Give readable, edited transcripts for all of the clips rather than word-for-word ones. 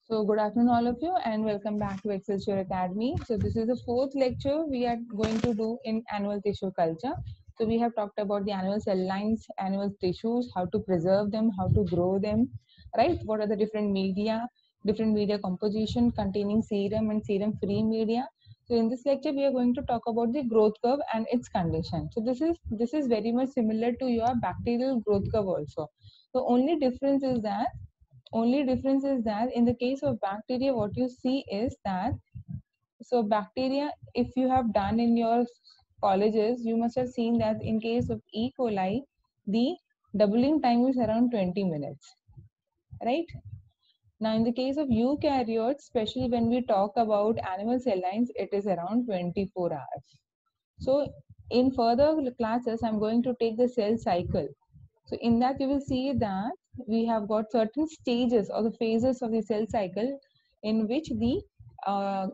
So good afternoon all of you and welcome back to Excelsior Academy. So this is the fourth lecture we are going to do in animal tissue culture. So we have talked about the animal cell lines, animal tissues, how to preserve them, how to grow them, right? What are the different media composition containing serum and serum free media. So in this lecture we are going to talk about the growth curve and its condition. So this is very much similar to your bacterial growth curve also. The only difference is that in the case of bacteria what you see is that bacteria, if you have done in your colleges, you must have seen that in case of E. coli the doubling time is around 20 minutes, right? Now in the case of eukaryotes, especially when we talk about animal cell lines, it is around 24 hours. So in further classes I'm going to take the cell cycle. So in that you will see that we have got certain stages or the phases of the cell cycle in which the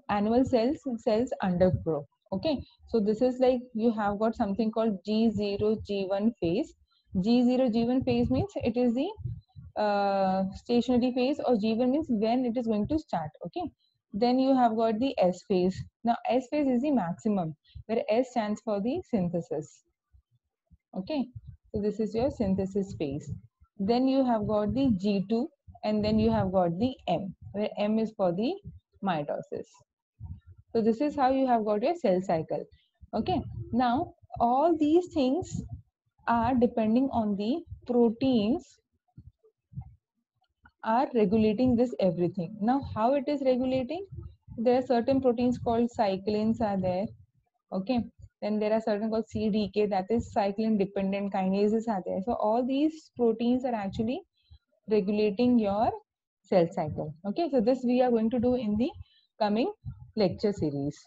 animal cells undergrow. Okay, so this is like you have got something called G0 G1 phase. G0 G1 phase means it is the stationary phase, or G1 means when it is going to start. Okay, then you have got the S phase. Now S phase is the maximum, where S stands for the synthesis. Okay, so this is your synthesis phase. Then you have got the G2 and then you have got the M, where M is for the mitosis. So this is how you have got your cell cycle. Okay, now all these things are depending on the proteins are regulating this everything. Now how it is regulating? There are certain proteins called cyclins are there. Okay, then there are certain called CDK, that is cyclin dependent kinases are there. So all these proteins are actually regulating your cell cycle. Okay, so this we are going to do in the coming lecture series.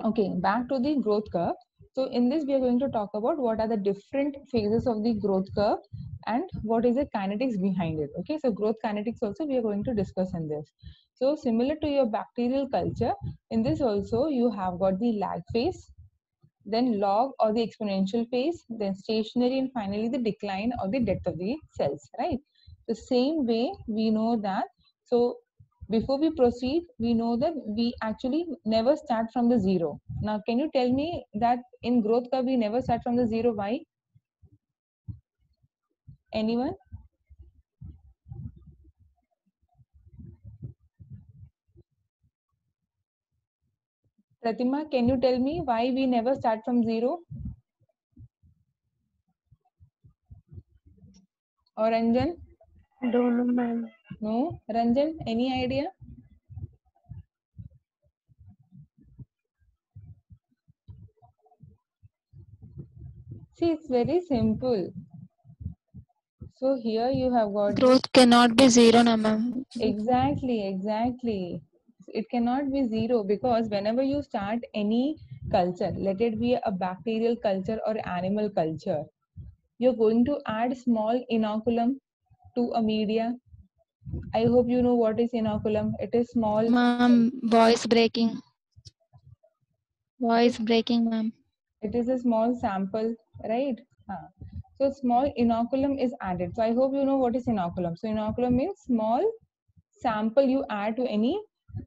Okay, back to the growth curve. So in this we are going to talk about what are the different phases of the growth curve and what is the kinetics behind it. Okay, so growth kinetics also we are going to discuss in this. So similar to your bacterial culture, in this also you have got the lag phase, then log or the exponential phase, then stationary, and finally the decline or the death of the cells, right? The same way we know that. So before we proceed, we know that we actually never start from the zero. Now can you tell me that in growth curve we never start from the zero? Why? Anyone? Pratima, can you tell me why we never start from zero? Or Ranjan? Don't know, ma'am. No? Ranjan, any idea? See, it's very simple. So here you have got the Growth cannot be zero, na ma'am. exactly. It cannot be zero because whenever you start any culture, let it be a bacterial culture or animal culture, you're going to add small inoculum to a media. I hope you know what is inoculum. It is small. Ma'am, voice breaking. Voice breaking, ma'am. It is a small sample, right? Huh. So small inoculum is added. So I hope you know what is inoculum. So inoculum means small sample you add to any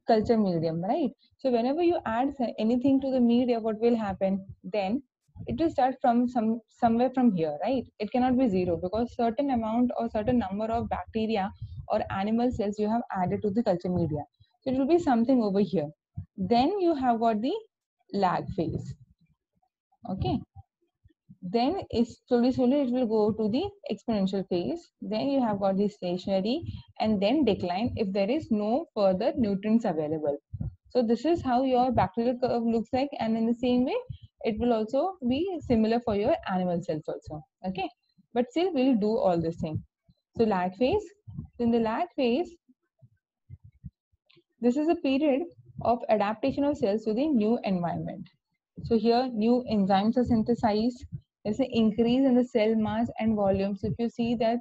culture medium, right? So whenever you add anything to the media, what will happen? Then it will start from somewhere from here, right? It cannot be zero because certain amount or certain number of bacteria or animal cells you have added to the culture media. So it will be something over here. Then you have got the lag phase. Okay, then it's slowly it will go to the exponential phase, then you have got the stationary, and then decline if there is no further nutrients available. So this is how your bacterial curve looks like, and in the same way it will also be similar for your animal cells also. Okay, but still we'll do all this thing. So lag phase. In the lag phase, this is a period of adaptation of cells to the new environment. So here new enzymes are synthesized. There's an increase in the cell mass and volume. So if you see that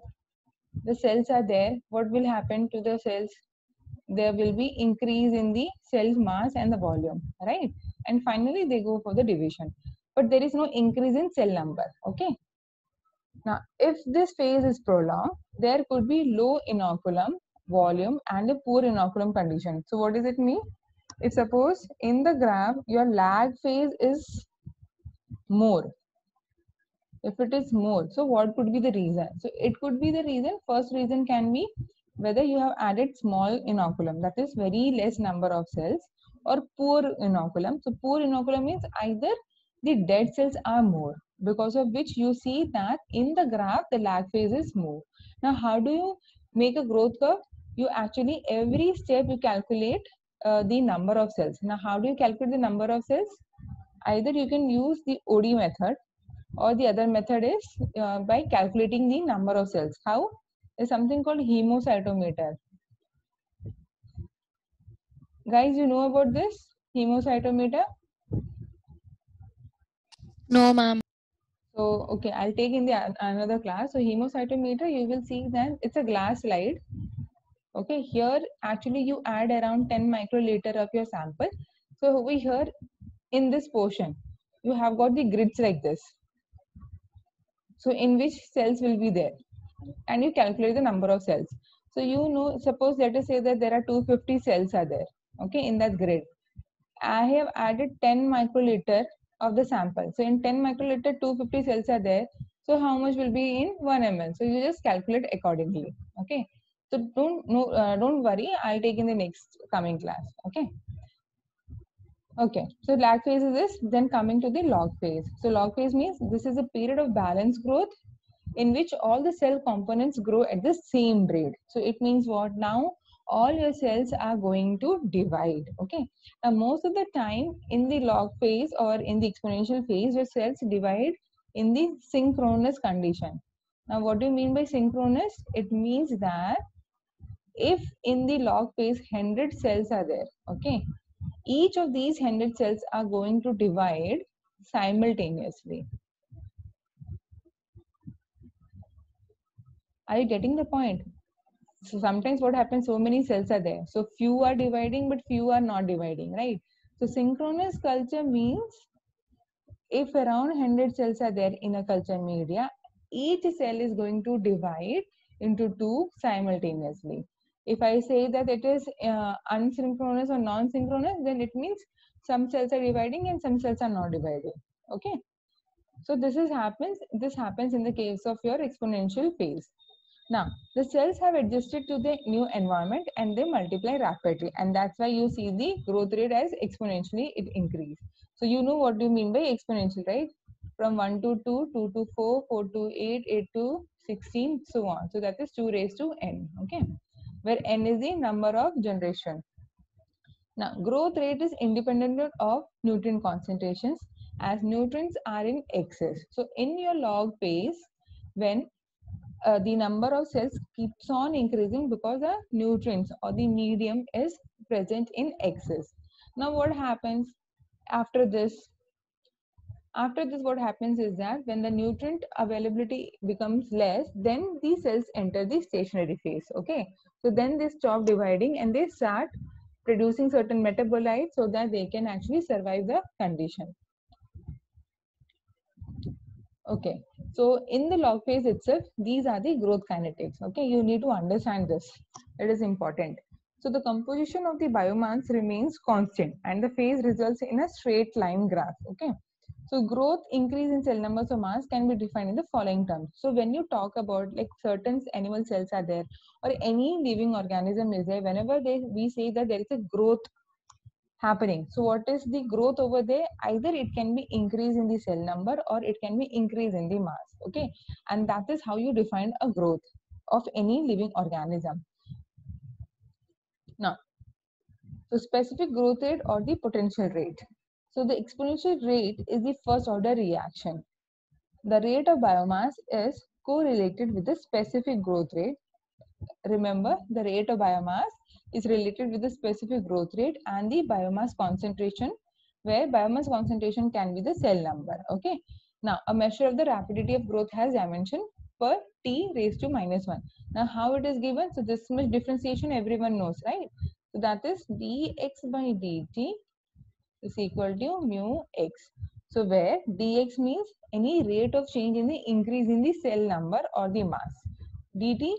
the cells are there, what will happen to the cells? There will be increase in the cell mass and the volume, right? And finally they go for the division. But there is no increase in cell number. Okay. Now, if this phase is prolonged, there could be low inoculum volume and a poor inoculum condition. So what does it mean? If suppose in the graph your lag phase is more, if it is more, so what could be the reason? So it could be the reason, first reason can be whether you have added small inoculum, that is very less number of cells, or poor inoculum. So poor inoculum means either the dead cells are more, because of which you see that in the graph the lag phase is more. Now how do you make a growth curve? You actually every step you calculate the number of cells. Now how do you calculate the number of cells? Either you can use the OD method, or the other method is by calculating the number of cells. How? Is something called hemocytometer. Guys, you know about this hemocytometer? No, ma'am. So, okay, I'll take in the another class. So, hemocytometer, you will see that it's a glass slide. Okay, here actually you add around 10 microliter of your sample. So, over here in this portion, you have got the grids like this. So, in which cells will be there, and you calculate the number of cells. So you know, suppose let us say that there are 250 cells are there, okay, in that grid. I have added 10 microliter of the sample. So in 10 microliter, 250 cells are there. So how much will be in 1 ml? So you just calculate accordingly, okay. So don't worry, I'll take in the next coming class, okay. Okay, so lag phase is this. Then coming to the log phase. So log phase means this is a period of balanced growth in which all the cell components grow at the same rate. So it means what? Now all your cells are going to divide. Okay. Now most of the time in the log phase or in the exponential phase, your cells divide in the synchronous condition. Now what do you mean by synchronous? It means that if in the log phase 100 cells are there, okay, each of these 100 cells are going to divide simultaneously. Are you getting the point? So sometimes what happens, so many cells are there, so few are dividing but few are not dividing, right? So synchronous culture means if around 100 cells are there in a culture media, each cell is going to divide into two simultaneously. If I say that it is unsynchronous or non-synchronous, then it means some cells are dividing and some cells are not dividing. Okay, so this happens in the case of your exponential phase. Now, the cells have adjusted to the new environment and they multiply rapidly, and that's why you see the growth rate as exponentially it increase. So you know what do you mean by exponential, right? From 1 to 2, 2 to 4, 4 to 8, 8 to 16, so on. So that is 2 raised to n, okay? Where n is the number of generation. Now, growth rate is independent of nutrient concentrations as nutrients are in excess. So in your log phase, when the number of cells keeps on increasing because the nutrients or the medium is present in excess. Now what happens after this? After this, what happens is that when the nutrient availability becomes less, then the cells enter the stationary phase. Okay, so then they stop dividing and they start producing certain metabolites so that they can actually survive the condition. Okay, so in the log phase itself, these are the growth kinetics. Okay, you need to understand this. It is important. So the composition of the biomass remains constant and the phase results in a straight line graph. Okay, so growth increase in cell numbers or mass can be defined in the following terms. So when you talk about like certain animal cells are there or any living organism is there, whenever we say that there is a growth happening. So what is the growth over there? Either it can be increase in the cell number or it can be increase in the mass. Okay, and that is how you define a growth of any living organism. Now, so specific growth rate or the potential rate. So the exponential rate is the first order reaction. The rate of biomass is correlated with the specific growth rate. Remember, the rate of biomass is related with the specific growth rate and the biomass concentration, where biomass concentration can be the cell number. Okay. Now, a measure of the rapidity of growth has dimension per t raised to -1. Now, how it is given? So, this much differentiation everyone knows, right? So, that is dx by dt is equal to mu x. So, where dx means any rate of change in the increase in the cell number or the mass. Dt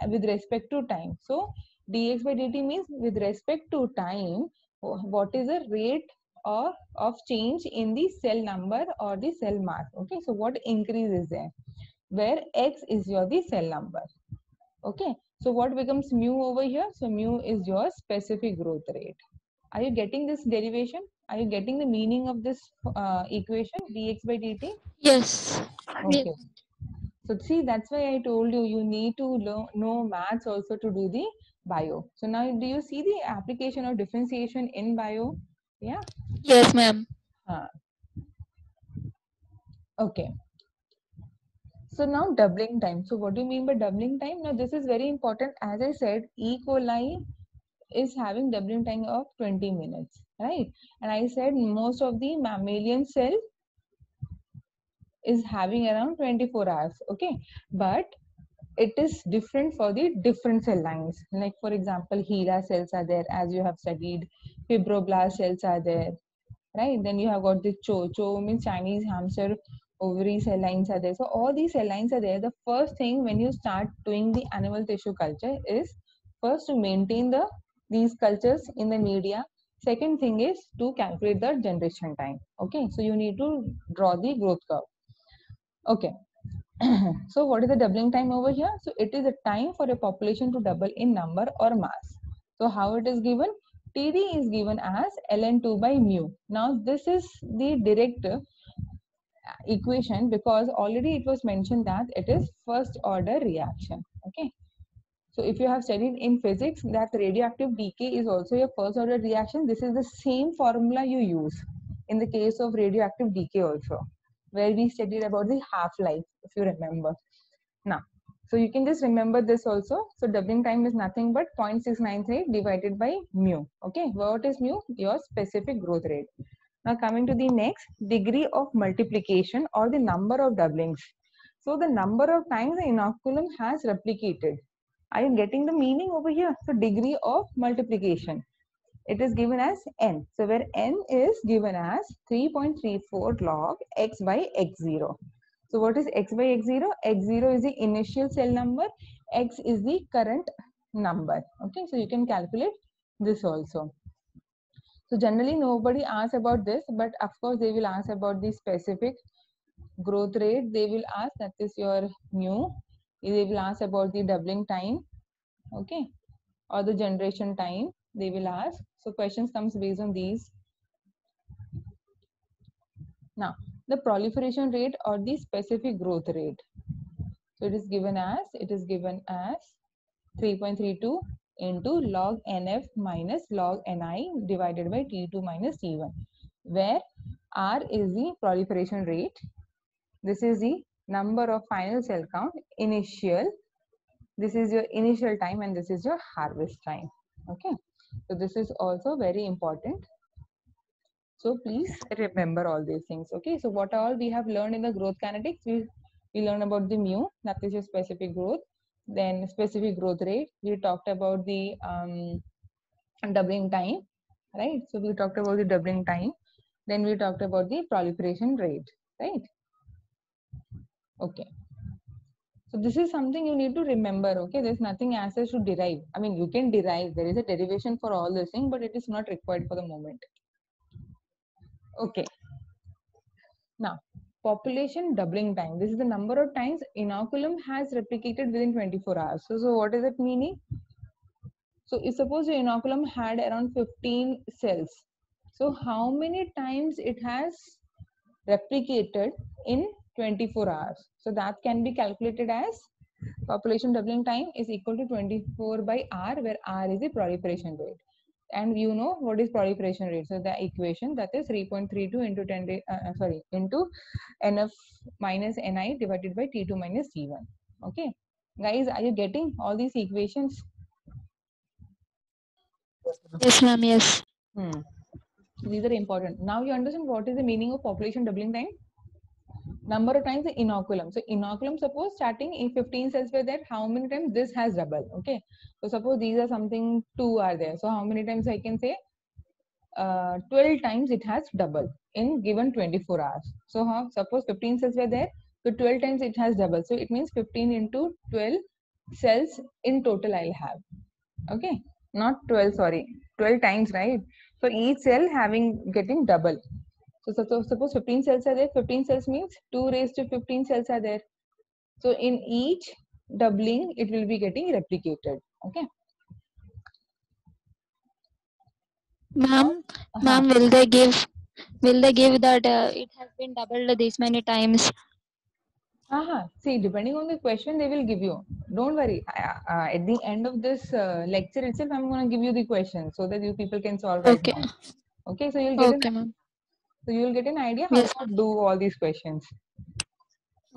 with respect to time. So dx by dt means with respect to time, what is the rate of change in the cell number or the cell mass. Okay, so what increase is there, where x is your the cell number. Okay, so what becomes mu over here? So mu is your specific growth rate. Are you getting this derivation? Are you getting the meaning of this equation dx by dt? Yes. Okay. So see, that's why I told you, you need to know maths also to do the bio. So now do you see the application of differentiation in bio? Yeah. Yes, ma'am. Okay. So now doubling time. So what do you mean by doubling time? Now this is very important. As I said, E. coli is having doubling time of 20 minutes, right? And I said most of the mammalian cell is having around 24 hours. Okay. But it is different for the different cell lines. Like for example, HeLa cells are there, as you have studied. Fibroblast cells are there, right? Then you have got the CHO means Chinese hamster ovary cell lines are there. So all these cell lines are there. The first thing when you start doing the animal tissue culture is first to maintain these cultures in the media. Second thing is to calculate the generation time. Okay, so you need to draw the growth curve. Okay. So what is the doubling time over here? So it is a time for a population to double in number or mass. So how it is given? TD is given as ln2 by mu. Now this is the direct equation because already it was mentioned that it is first order reaction. Okay. So if you have studied in physics that radioactive decay is also a first order reaction, this is the same formula you use in the case of radioactive decay also, where we studied about the half-life, if you remember. Now, so you can just remember this also. So doubling time is nothing but 0.693 divided by mu. Okay, what is mu? Your specific growth rate. Now coming to the next, degree of multiplication or the number of doublings. So the number of times the inoculum has replicated. Are you getting the meaning over here? So degree of multiplication. It is given as n. So where n is given as 3.34 log x by x0. So what is x by x0? X0 is the initial cell number. X is the current number. Okay, so you can calculate this also. So generally nobody asks about this, but of course they will ask about the specific growth rate. They will ask, that is your mu. They will ask about the doubling time. Okay, or the generation time they will ask. So questions comes based on these. Now the proliferation rate or the specific growth rate. So it is given as 3.32 into log nf minus log ni divided by t2 minus t1, where r is the proliferation rate. This is the number of final cell count initial. This is your initial time and this is your harvest time. Okay, so this is also very important. So please remember all these things. Okay, so what all we have learned in the growth kinetics? We learned about the mu, that is your specific growth. Then specific growth rate. We talked about the doubling time, right? So we talked about the doubling time. Then we talked about the proliferation rate, right? Okay. So this is something you need to remember. Okay, there's nothing as such to derive. I mean, you can derive. There is a derivation for all this thing, but it is not required for the moment. Okay. Now, population doubling time. This is the number of times inoculum has replicated within 24 hours. So what is it meaning? So if suppose your inoculum had around 15 cells. So how many times it has replicated in 24 hours? So that can be calculated as population doubling time is equal to 24 by R, where R is the proliferation rate. And you know what is proliferation rate. So the equation, that is 3.32 into 10 into nf minus ni divided by t2 minus t1. Okay, guys, are you getting all these equations? Yes, ma'am. Yes. These are important. Now you understand what is the meaning of population doubling time. Number of times the inoculum. So inoculum, suppose starting in 15 cells were there, how many times this has doubled? Okay, so suppose these are something 2 are there. So how many times I can say 12 times it has doubled in given 24 hours. So suppose 15 cells were there, so 12 times it has doubled. So it means 15 into 12 cells in total I'll have. Okay, not 12, sorry, 12 times, right? For each cell getting double. So suppose 15 cells are there, 15 cells means 2 raised to 15 cells are there. So in each doubling, it will be getting replicated. Okay. Ma'am, ma'am, will they give that it has been doubled this many times? See, depending on the question, they will give you. Don't worry. At the end of this lecture itself, I'm going to give you the question so that you people can solve right Okay. now. Okay, so Okay, ma'am. you'll get an idea how Yes, to ma'am. do all these questions.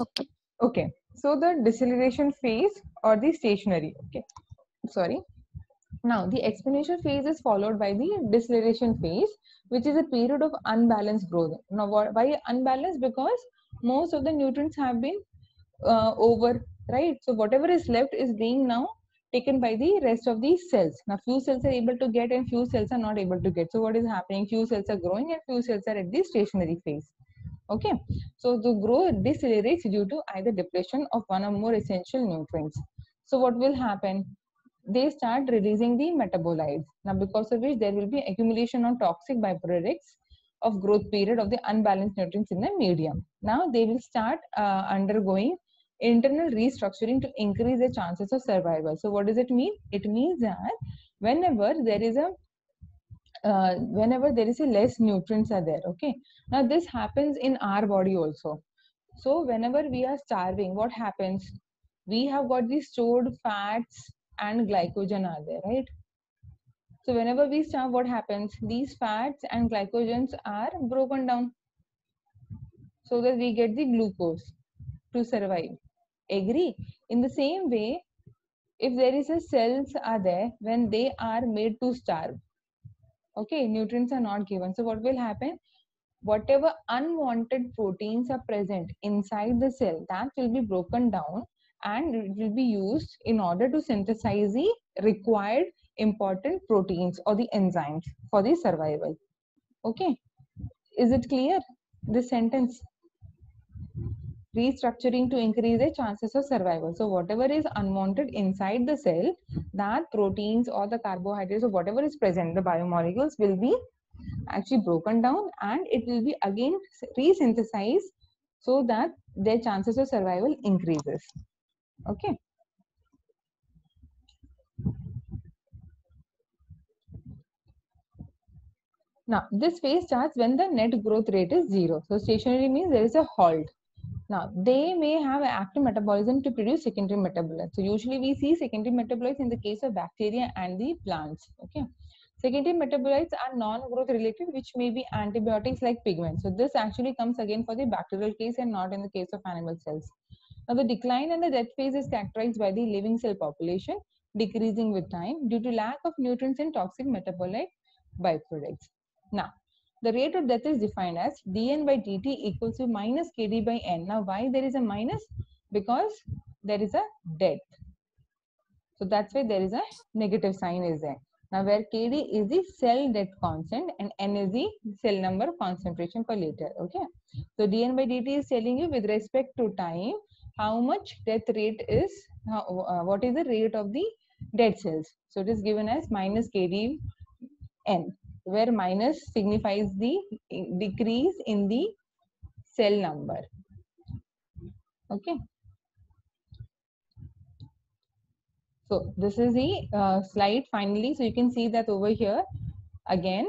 Okay. Okay, so the deceleration phase or the stationary. Okay, sorry. Now, the exponential phase is followed by the deceleration phase, which is a period of unbalanced growth. Now, why unbalanced? Because most of the nutrients have been over, right? So, whatever is left is being now taken by the rest of these cells. Now, few cells are able to get and few cells are not able to get. So, what is happening? Few cells are growing and few cells are at the stationary phase. Okay, so the growth decelerates due to either depletion of one or more essential nutrients. So, what will happen? They start releasing the metabolites. Now, because of which there will be accumulation of toxic byproducts of growth period of the unbalanced nutrients in the medium. Now, they will start undergoing internal restructuring to increase the chances of survival. So, what does it mean? It means that whenever there is a less nutrients are there. Okay, now this happens in our body also. So whenever we are starving, what happens? We have got these stored fats and glycogen are there, right? So whenever we starve, what happens? These fats and glycogens are broken down so that we get the glucose to survive. Agree? In the same way, if there is a cells are there when they are made to starve, okay, nutrients are not given. So what will happen? Whatever unwanted proteins are present inside the cell, that will be broken down and it will be used in order to synthesize the required important proteins or the enzymes for the survival. Okay, is it clear, this sentence? Restructuring to increase the chances of survival. So whatever is unwanted inside the cell, that proteins or the carbohydrates or whatever is present, the biomolecules will be actually broken down and it will be again resynthesized so that their chances of survival increases. Okay. Now, this phase starts when the net growth rate is 0. So, stationary means there is a halt. Now, they may have active metabolism to produce secondary metabolites. So, usually we see secondary metabolites in the case of bacteria and the plants. Okay. Secondary metabolites are non-growth related, which may be antibiotics like pigments. So, this actually comes again for the bacterial case and not in the case of animal cells. Now, the decline and the death phase is characterized by the living cell population decreasing with time due to lack of nutrients and toxic metabolite byproducts. Now, the rate of death is defined as dn by dt equals to minus kd by n. Now, why there is a minus? Because there is a death. So that's why there is a negative sign is there. Now, where kd is the cell death constant and n is the cell number concentration per liter. Okay. So dn by dt is telling you with respect to time how much death rate is, what is the rate of the dead cells. So it is given as minus kd n, where minus signifies the decrease in the cell number. Okay. So this is the slide finally. So you can see that over here again,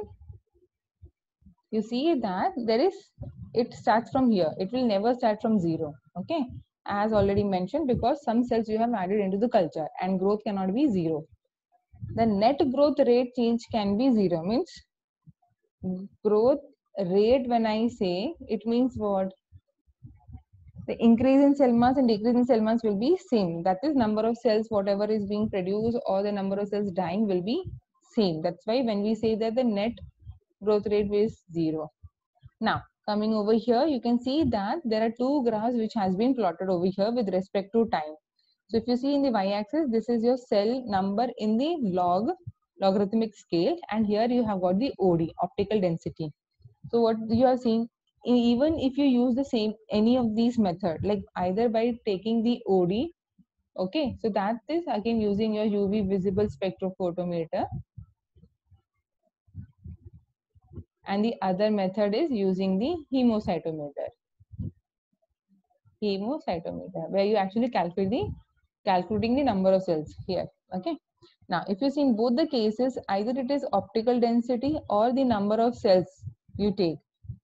you see that it starts from here. It will never start from 0. Okay. As already mentioned, because some cells you have added into the culture and growth cannot be 0. The net growth rate change can be 0. Means growth rate, when I say, it means what? The increase in cell mass and decrease in cell mass will be same. That is, number of cells whatever is being produced or the number of cells dying will be same. That's why when we say that the net growth rate is 0. Now, coming over here, you can see that there are two graphs which has been plotted over here with respect to time. So if you see in the y-axis, this is your cell number in the logarithmic scale, and here you have got the OD, optical density. So what you are seeing, even if you use the same any of these method, like either by taking the OD Okay, so that is again using your UV visible spectrophotometer. And the other method is using the hemocytometer. Hemocytometer, where you actually calculating the number of cells here. Okay. Now, if you see in both the cases, either it is optical density or the number of cells you take,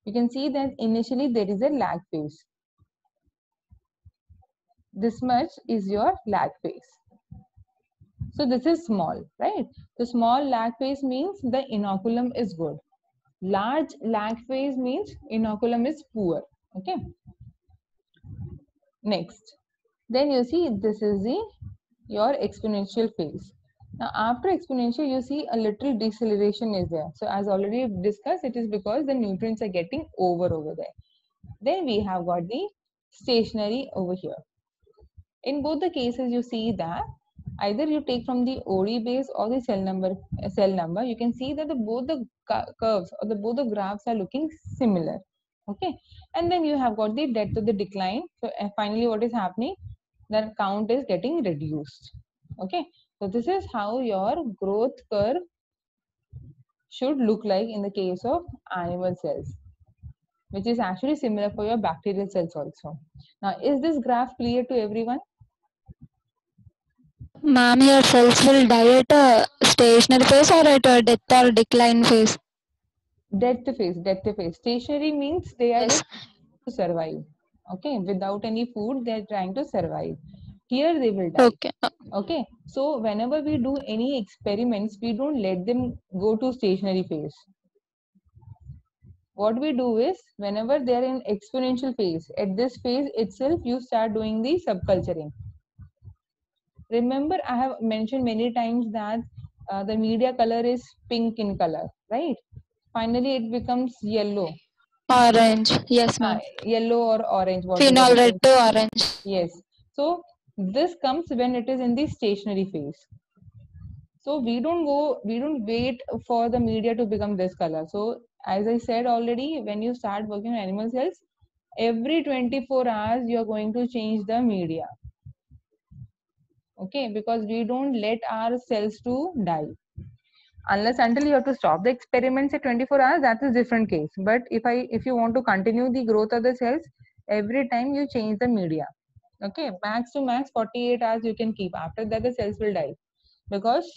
you can see that initially there is a lag phase. This much is your lag phase. So this is small, right? The small lag phase means the inoculum is good. Large lag phase means inoculum is poor. Okay. Next, then you see this is your exponential phase. Now after exponential, you see a little deceleration is there. So as already discussed, it is because the nutrients are getting over there. Then we have got the stationary over here. In both the cases, you see that either you take from the OD base or the cell number, you can see that both the curves or both the graphs are looking similar. Okay, and then you have got the depth of the decline. So finally, what is happening? The count is getting reduced. Okay, so this is how your growth curve should look like in the case of animal cells, which is actually similar for your bacterial cells also. Now, is this graph clear to everyone? Ma'am, your cells will die at a stationary phase or at a death or decline phase? Death phase. Stationary means they are Yes. just to survive. Okay, without any food, they are trying to survive. Here they will die. Okay. Okay, so whenever we do any experiments, we don't let them go to stationary phase. What we do is, whenever they are in exponential phase, at this phase itself, you start doing the subculturing. Remember, I have mentioned many times that the media color is pink in color, right? Finally, it becomes yellow. Orange. Yes, ma'am. Yellow or orange, whatever Phenol it red is. to orange. Yes. So this comes when it is in the stationary phase. So we don't wait for the media to become this color. So as I said already, when you start working on animal cells, every 24 hours you are going to change the media. Okay, because we don't let our cells to die. Unless until you have to stop the experiments at 24 hours, that is different case. But if you want to continue the growth of the cells, every time you change the media. Okay, max to max 48 hours you can keep. After that, the cells will die because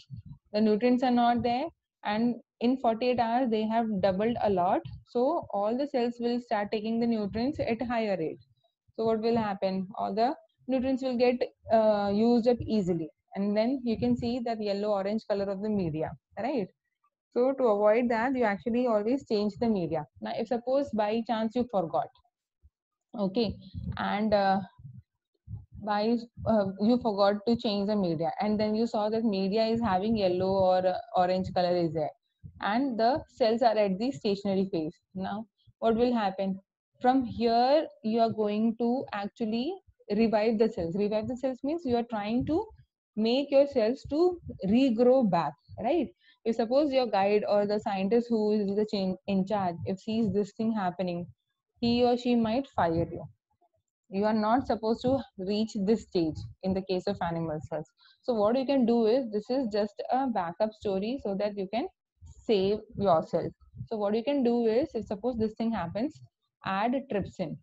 the nutrients are not there, and in 48 hours they have doubled a lot. So all the cells will start taking the nutrients at a higher rate. So what will happen? All the nutrients will get used up easily, and then you can see that yellow orange color of the media, right? So to avoid that, you actually always change the media. Now if suppose by chance you forgot, okay, and by you forgot to change the media, and then you saw that media is having yellow or orange color is there, and the cells are at the stationary phase. Now what will happen? From here you are going to actually revive the cells means you are trying to make your cells to regrow back, right? If suppose your guide or the scientist who is in charge, if sees this thing happening, he or she might fire you. You are not supposed to reach this stage in the case of animal cells. So what you can do is, this is just a backup story so that you can save yourself. So what you can do is, if suppose this thing happens, add trypsin.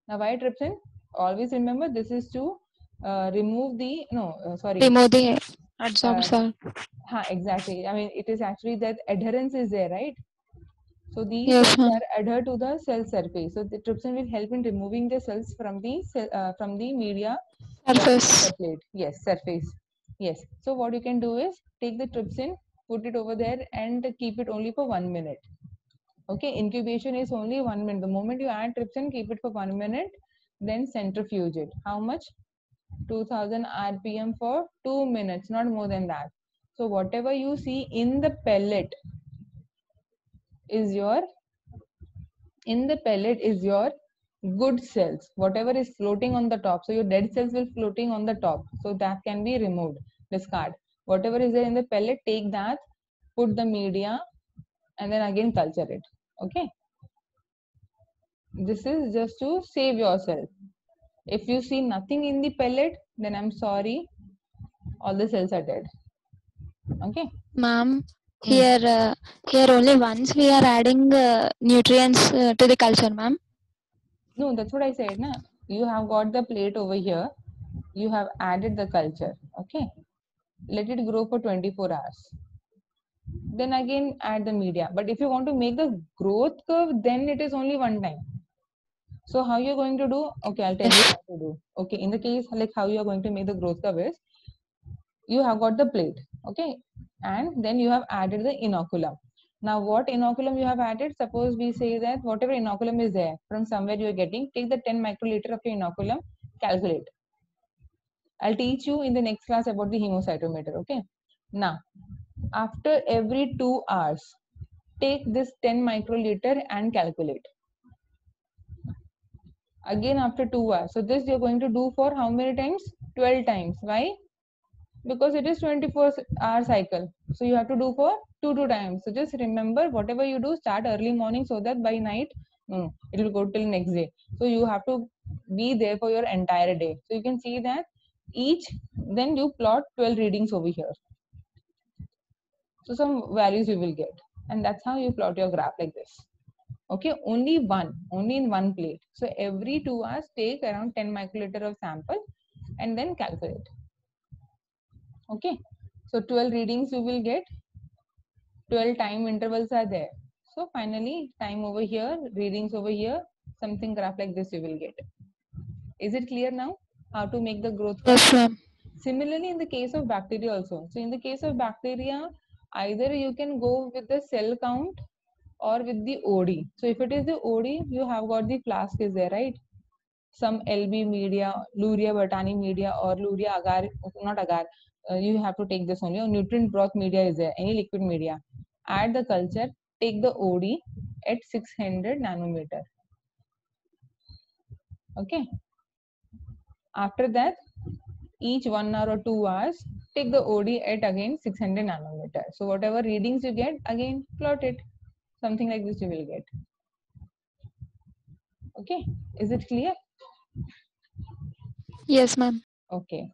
Now why trypsin? Always remember, this is to remove the Remove the uh, adsorption. exactly. I mean, it is actually that adherence is there, right? So these Yes, cells ma'am. are adhered to the cell surface. So the trypsin will help in removing the cells from the media Surface. plate. Yes, surface. Yes. So what you can do is take the trypsin, put it over there, and keep it only for 1 minute. Okay, incubation is only 1 minute. The moment you add trypsin, keep it for 1 minute, then centrifuge it. How much? 2000 RPM for 2 minutes, not more than that. So whatever you see in the pellet is your good cells, whatever is floating on the top. So your dead cells will floating on the top, so that can be removed, discard. Whatever is there in the pellet, take that, put the media, and then again culture it. Okay, this is just to save yourself. If you see nothing in the pellet, then I'm sorry, all the cells are dead. Okay. Ma'am, here only once we are adding nutrients to the culture, ma'am. No, that's what I said. Na? You have got the plate over here. You have added the culture. Okay. Let it grow for 24 hours. Then again add the media. But if you want to make the growth curve, then it is only one time. So how you're going to do? Okay, I'll tell you how to do. Okay, in the case like how you are going to make the growth curve is, you have got the plate. Okay, and then you have added the inoculum. Now what inoculum you have added? Suppose we say that whatever inoculum is there from somewhere you are getting, take the 10 microliter of your inoculum, calculate. I'll teach you in the next class about the hemocytometer. Okay, now after every 2 hours, take this 10 microliter and calculate. Again after 2 hours. So this you're going to do for how many times? 12 times. Why? Because it is 24-hour cycle. So you have to do for 2 times. So just remember, whatever you do, start early morning so that by night, it will go till next day. So you have to be there for your entire day. So you can see that each, then you plot 12 readings over here. So some values you will get. And that's how you plot your graph like this. Okay, only in one plate. So every 2 hours, take around 10 microliter of sample and then calculate. Okay, so 12 readings you will get, 12 time intervals are there. So finally, time over here, readings over here, something graph like this you will get. Is it clear now how to make the growth curve? Yes, ma'am. Similarly, in the case of bacteria also. So in the case of bacteria, either you can go with the cell count or with the OD. So if it is the OD, you have got the flask is there, right? Some LB media, Luria Botany media or Luria agar, not agar, you have to take this only, or nutrient broth media is there, any liquid media. Add the culture, take the OD at 600 nanometer. Okay. After that, each 1 hour or 2 hours, take the OD at again 600 nanometer. So whatever readings you get, again plot it. Something like this you will get. Okay. Is it clear? Yes, ma'am. Okay.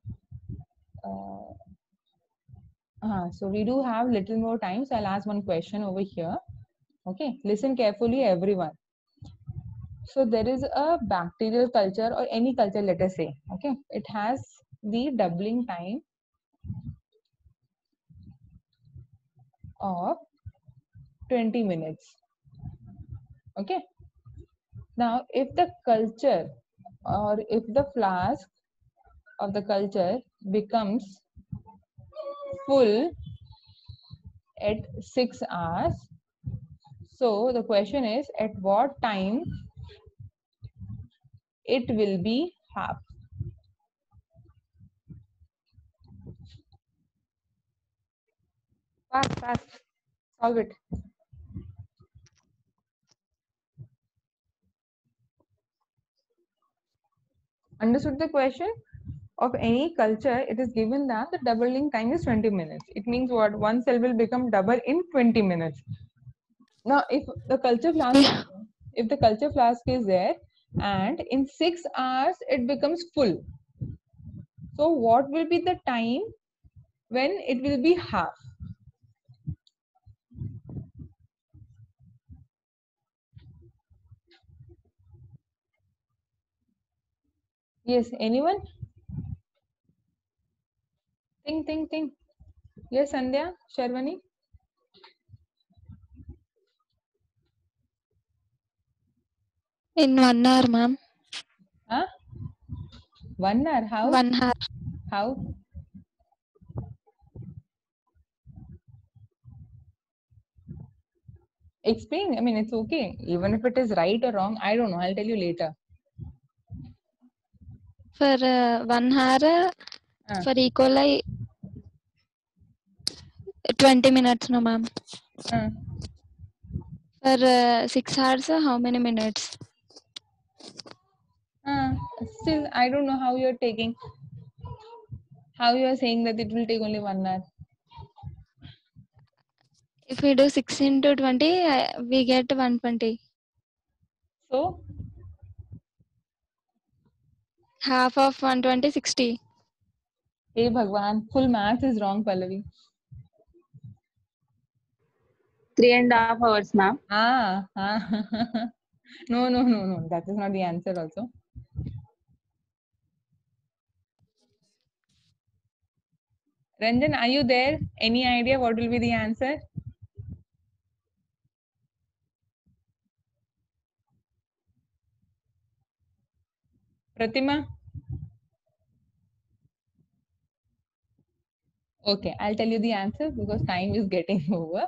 So we do have little more time. So I'll ask one question over here. Okay, listen carefully, everyone. So there is a bacterial culture or any culture, let us say. Okay, it has the doubling time of 20 minutes. Okay. Now, if the culture or if the flask of the culture becomes full at 6 hours, so the question is at what time it will be half. Fast, solve it. Understood the question? Of any culture, it is given that the doubling time is 20 minutes. It means what? One cell will become double in 20 minutes. Now, if the culture flask is there and in 6 hours it becomes full. So what will be the time when it will be half? Yes, anyone? Think. Yes, Sandhya, Sharwani? In 1 hour, ma'am. Huh? 1 hour? How? 1 hour. How? Explain. I mean, it's okay. Even if it is right or wrong, I don't know. I'll tell you later. For 1 hour, for E. coli, 20 minutes, no, ma'am. For 6 hours, how many minutes? Still, I don't know how you're taking. How you are saying that it will take only 1 hour. If we do 6 into 20, we get 120. So Half of 120, 60. Hey Bhagwan, full math is wrong, Pallavi. 3.5 hours, ma'am. No. That is not the answer also. Ranjan, are you there? Any idea what will be the answer? Pratima? Okay, I'll tell you the answer because time is getting over.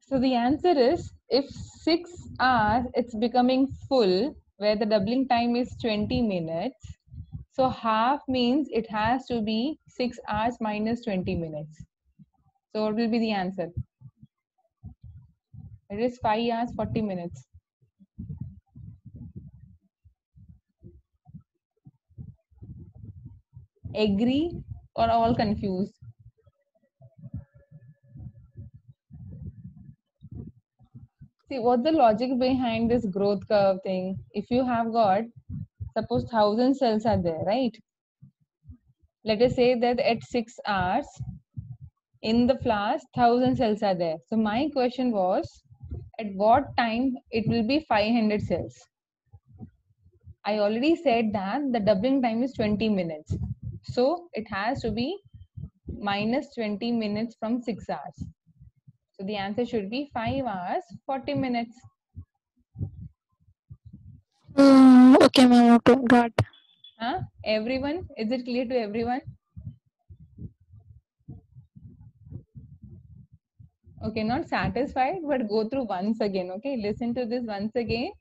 So the answer is, if 6 hours it's becoming full, where the doubling time is 20 minutes. So half means it has to be 6 hours minus 20 minutes. So what will be the answer? It is 5 hours 40 minutes. Agree or all confused? See, what's the logic behind this growth curve thing? If you have got, suppose 1000 cells are there, right? Let us say that at 6 hours, in the flask 1000 cells are there. So my question was, at what time it will be 500 cells? I already said that the doubling time is 20 minutes. So it has to be minus 20 minutes from 6 hours. So the answer should be 5 hours 40 minutes. Okay, ma'am. Okay, got. Everyone, is it clear to everyone? Okay, not satisfied, but go through once again. Okay, listen to this once again,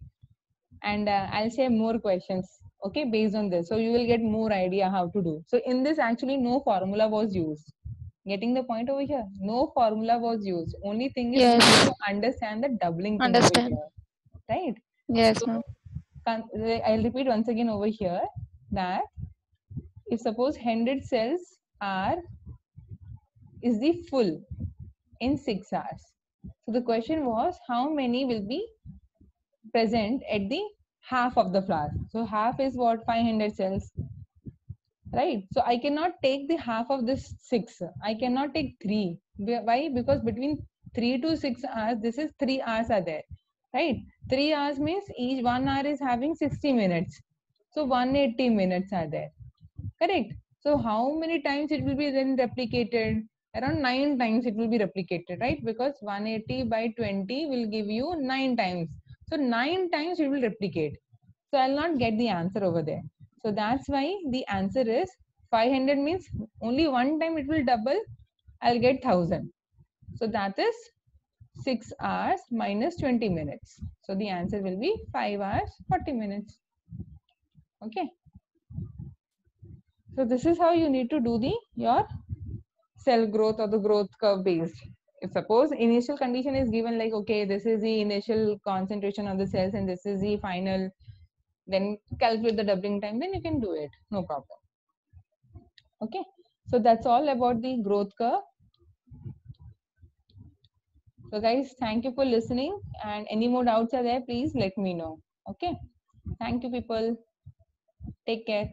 and I'll share more questions. Okay, based on this, so you will get more idea how to do. So in this, actually, no formula was used. Getting the point over here? No formula was used. Only thing is, we need Yes. to understand the doubling thing over Understand. here, right? Yes, So ma'am. I'll repeat once again over here that if suppose 100 cells are is the full in 6 hours. So the question was, how many will be present at the half of the flask? So half is what? 500 cells, right? So I cannot take the half of this 6. I cannot take 3. Why? Because between 3 to 6 hours, this is 3 hours are there, right? 3 hours means each 1 hour is having 60 minutes. So 180 minutes are there, correct? So how many times it will be then replicated? Around 9 times it will be replicated, right? Because 180 by 20 will give you 9 times. So 9 times it will replicate. So I'll not get the answer over there. So that's why the answer is 500 means only one time it will double. I'll get 1000. So that is 6 hours minus 20 minutes. So the answer will be 5 hours 40 minutes. Okay. So this is how you need to do your cell growth or the growth curve based. If suppose initial condition is given like, okay, this is the initial concentration of the cells and this is the final, then calculate the doubling time, then you can do it, no problem. Okay, so that's all about the growth curve. So guys, thank you for listening, and any more doubts are there, please let me know. Okay, thank you people, take care.